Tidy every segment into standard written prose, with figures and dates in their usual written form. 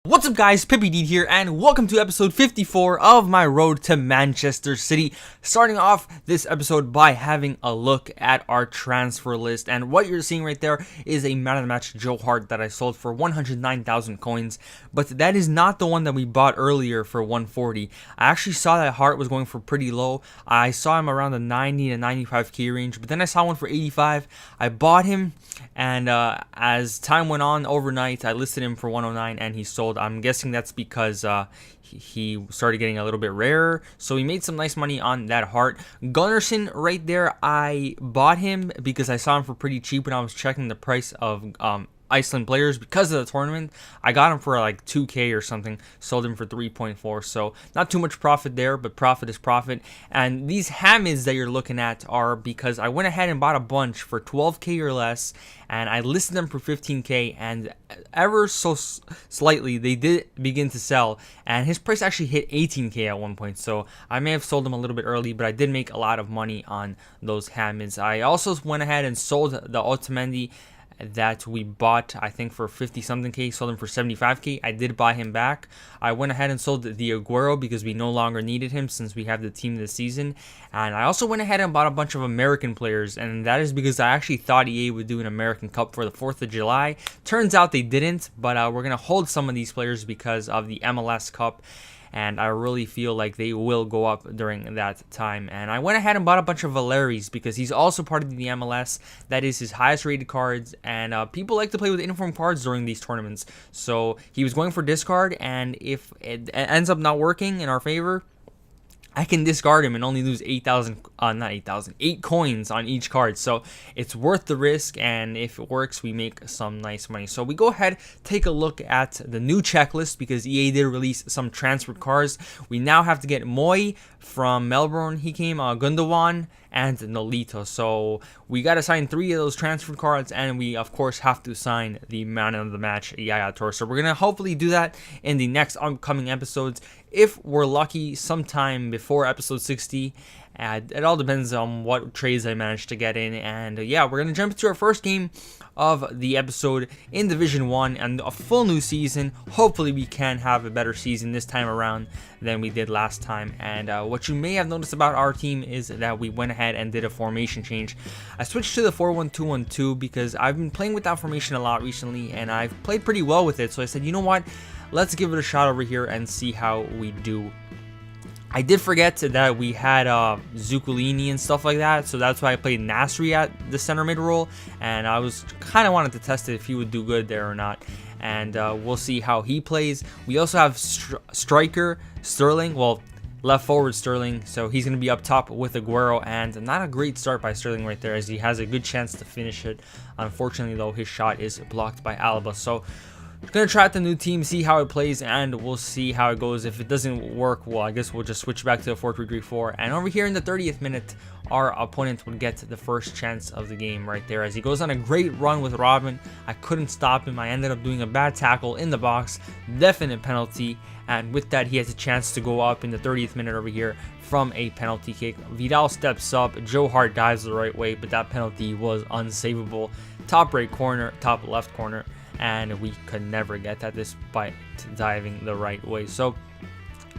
What's up guys, Pippy here, and welcome to episode 54 of my road to Manchester City. Starting off this episode by having a look at our transfer list, and what you're seeing right there is a man of the match Joe Hart that I sold for 109,000 coins, but that is not the one that we bought earlier for 140. I actually saw that Hart was going for pretty low. I saw him around the 90 to 95k range, but then I saw one for 85. I bought him, and as time went on overnight, I listed him for 109 and he sold. I'm guessing that's because he started getting a little bit rarer, so we made some nice money on that Hart. Gunnarsson right there, I bought him because I saw him for pretty cheap when I was checking the price of Iceland players because of the tournament. I got him for like 2k or something, sold him for 3.4, so not too much profit there, but profit is profit. And these Hamids that you're looking at are because I went ahead and bought a bunch for 12k or less, and I listed them for 15k, and ever so slightly they did begin to sell, and his price actually hit 18k at one point, so I may have sold them a little bit early, but I did make a lot of money on those Hamids. I also went ahead and sold the Otamendi that we bought, I think, for 50 something k, sold him for 75k. I did buy him back. I went ahead and sold the Aguero because we no longer needed him since we have the team this season. And I also went ahead and bought a bunch of American players, and that is because I actually thought EA would do an American Cup for the 4th of July. Turns out they didn't, but we're going to hold some of these players because of the MLS Cup, and I really feel like they will go up during that time. And I went ahead and bought a bunch of Valeries because he's also part of the MLS. That is his highest rated cards, and people like to play with inform cards during these tournaments. So he was going for discard, and if it ends up not working in our favor, I can discard him and only lose 8 coins on each card. So it's worth the risk, and if it works, we make some nice money. So we go ahead, take a look at the new checklist because EA did release some transferred cards. We now have to get Moy from Melbourne. He came, Gundogan, and Nolito. So we got to sign 3 of those transferred cards, and we of course have to sign the man of the match, Yaya Toure. So we're gonna hopefully do that in the next upcoming episodes, if we're lucky, sometime before episode 60. It all depends on what trades I manage to get in. And yeah, we're gonna jump into our first game of the episode in Division 1 and a full new season. Hopefully we can have a better season this time around than we did last time. And what you may have noticed about our team is that we went ahead and did a formation change. I switched to the 4-1-2-1-2 because I've been playing with that formation a lot recently, and I've played pretty well with it. So I said, you know what, let's give it a shot over here and see how we do. I did forget that we had Zuccolini and stuff like that, so that's why I played Nasri at the center mid role, and I was kind of wanted to test it if he would do good there or not, and we'll see how he plays. We also have striker Sterling, well, left forward Sterling, so he's going to be up top with Aguero, and not a great start by Sterling right there as he has a good chance to finish it. Unfortunately though, his shot is blocked by Alaba. So gonna try out the new team, see how it plays, and we'll see how it goes. If it doesn't work, well, I guess we'll just switch back to the 4-3-3-4. And over here in the 30th minute, our opponent would get the first chance of the game right there as he goes on a great run with Robin. I couldn't stop him. I ended up doing a bad tackle in the box, definite penalty, and with that he has a chance to go up in the 30th minute over here from a penalty kick. Vidal steps up, Joe Hart dives the right way, but that penalty was unsavable. Top right corner, top left corner, and we could never get that despite diving the right way. So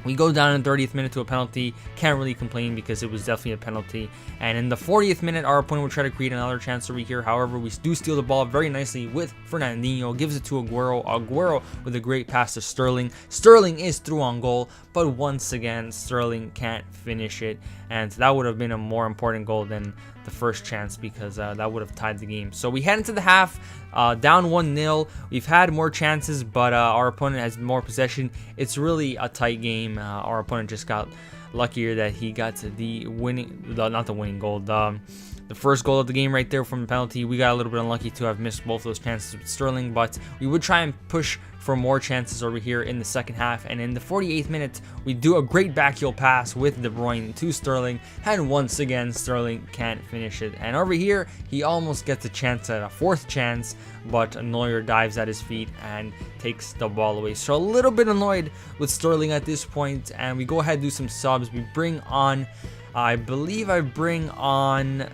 we go down in the 30th minute to a penalty. Can't really complain because it was definitely a penalty. And in the 40th minute, our opponent would try to create another chance over here. However, we do steal the ball very nicely with Fernandinho. Gives it to Aguero. Aguero with a great pass to Sterling. Sterling is through on goal, but once again, Sterling can't finish it. And that would have been a more important goal than the first chance because that would have tied the game. So we head into the half, down 1-0. We've had more chances, but our opponent has more possession. It's really a tight game. Our opponent just got luckier that he got the winning, not the winning goal, the first goal of the game right there from the penalty. We got a little bit unlucky to have missed both those chances with Sterling, but we would try and push for more chances over here in the second half. And in the 48th minute, we do a great backheel pass with De Bruyne to Sterling, and once again Sterling can't finish it. And over here he almost gets a chance at a 4th chance, but Neuer dives at his feet and takes the ball away. So a little bit annoyed with Sterling at this point, and we go ahead and do some subs. We bring on, I believe I bring on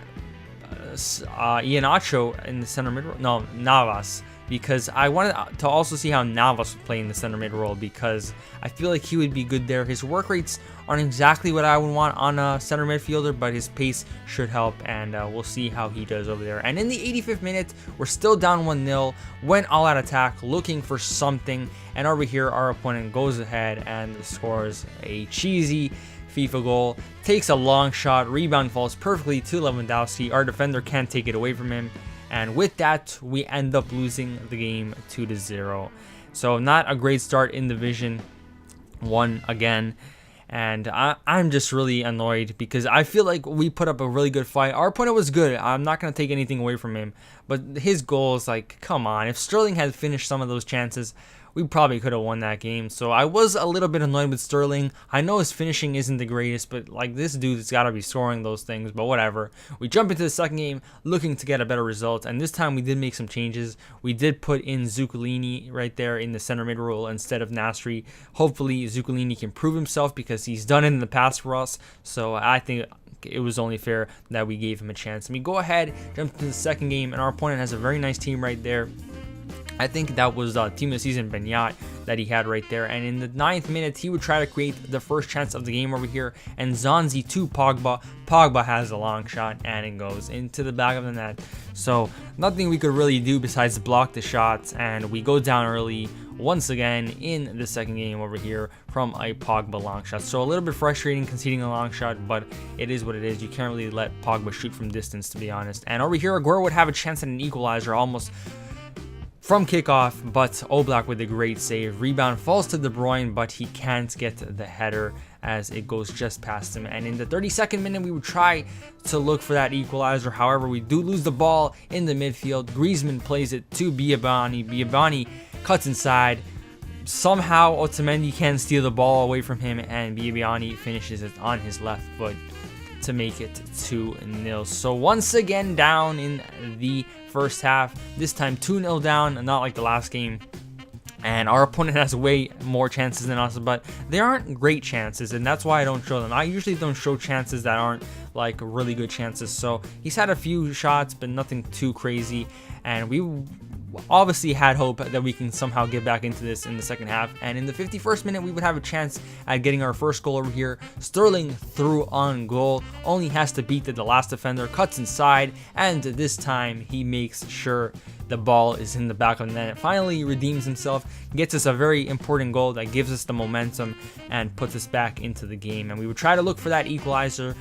Iheanacho in the center mid. No, Navas. because I wanted to also see how Navas would play in the center mid role, because I feel like he would be good there. His work rates aren't exactly what I would want on a center midfielder, but his pace should help, and we'll see how he does over there. And in the 85th minute, we're still down 1-0, went all out attack, looking for something, and over here our opponent goes ahead and scores a cheesy FIFA goal, takes a long shot, rebound falls perfectly to Lewandowski. Our defender can't take it away from him, and with that, we end up losing the game 2-0. So not a great start in Division 1 again. And I'm just really annoyed because I feel like we put up a really good fight. Our opponent was good. I'm not going to take anything away from him. But his goals, like, come on. If Sterling had finished some of those chances, we probably could have won that game. So I was a little bit annoyed with Sterling. I know his finishing isn't the greatest, but like this dude's got to be scoring those things, but whatever. We jump into the second game looking to get a better result, and this time we did make some changes. We did put in Zuccolini right there in the center mid role instead of Nasri. Hopefully Zuccolini can prove himself because he's done it in the past for us. So I think it was only fair that we gave him a chance. And we go ahead, jump into the second game, and our opponent has a very nice team right there. I think that was team of the season Benyat that he had right there. And in the 9th minute, he would try to create the first chance of the game over here. And Zonzi to Pogba. Pogba has a long shot and it goes into the back of the net. So nothing we could really do besides block the shots. And we go down early once again in the second game over here from a Pogba long shot. So a little bit frustrating conceding a long shot, but it is what it is. You can't really let Pogba shoot from distance, to be honest. And over here, Aguero would have a chance at an equalizer almost from kickoff, but Oblak with a great save. Rebound falls to De Bruyne, but he can't get the header as it goes just past him. And in the 32nd minute, we would try to look for that equalizer. However, we do lose the ball in the midfield. Griezmann plays it to Biabani. Biabani cuts inside. Somehow, Otamendi can steal the ball away from him, and Biabani finishes it on his left foot to make it 2-0. So once again down in the first half, this time 2-0 down, not like the last game. And our opponent has way more chances than us, but they aren't great chances, and that's why I don't show them. I usually don't show chances that aren't like really good chances. So he's had a few shots, but nothing too crazy, and we obviously had hope that we can somehow get back into this in the second half. And in the 51st minute, we would have a chance at getting our first goal over here. Sterling through on goal, only has to beat the last defender, cuts inside, and this time he makes sure the ball is in the back of the net. Finally redeems himself, gets us a very important goal that gives us the momentum and puts us back into the game. And we would try to look for that equalizer.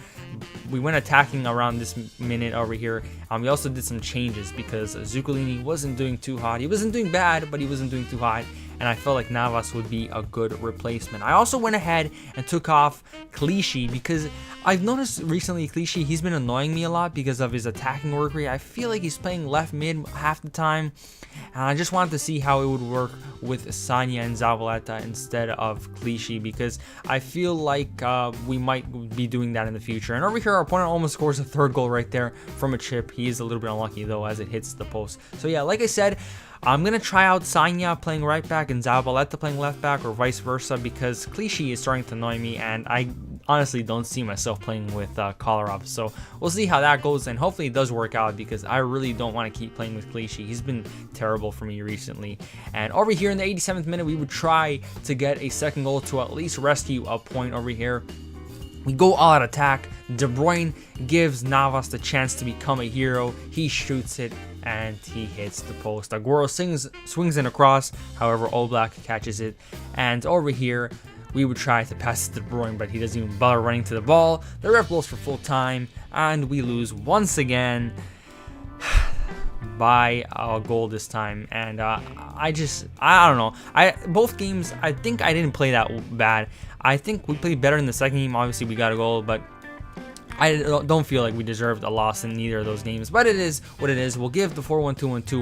We went attacking around this minute over here. We also did some changes because Zuccolini wasn't doing too hot. He wasn't doing bad, but he wasn't doing too hot, and I felt like Navas would be a good replacement. I also went ahead and took off Clichy because I've noticed recently Clichy, he's been annoying me a lot because of his attacking work rate. I feel like he's playing left mid half the time, and I just wanted to see how it would work with Sanya and Zavaleta instead of Clichy, because I feel like we might be doing that in the future. And over here, our opponent almost scores a third goal right there from a chip. He is a little bit unlucky though as it hits the post. So yeah, like I said, I'm going to try out Sanya playing right back and Zabaleta playing left back, or vice versa, because Clichy is starting to annoy me, and I honestly don't see myself playing with Kolarov. So we'll see how that goes, and hopefully it does work out, because I really don't want to keep playing with Clichy. He's been terrible for me recently. And over here in the 87th minute, we would try to get a second goal to at least rescue a point over here. We go all out attack. De Bruyne gives Navas the chance to become a hero. He shoots it, and he hits the post. Aguero swings in across, however Oblak catches it. And over here, we would try to pass it to De Bruyne, but he doesn't even bother running to the ball. The ref blows for full time, and we lose once again by a goal this time. And I don't know. Both games, I think I didn't play that bad. I think we played better in the second game. Obviously, we got a goal, but I don't feel like we deserved a loss in either of those games. But it is what it is. We'll give the 4-1-2-1-2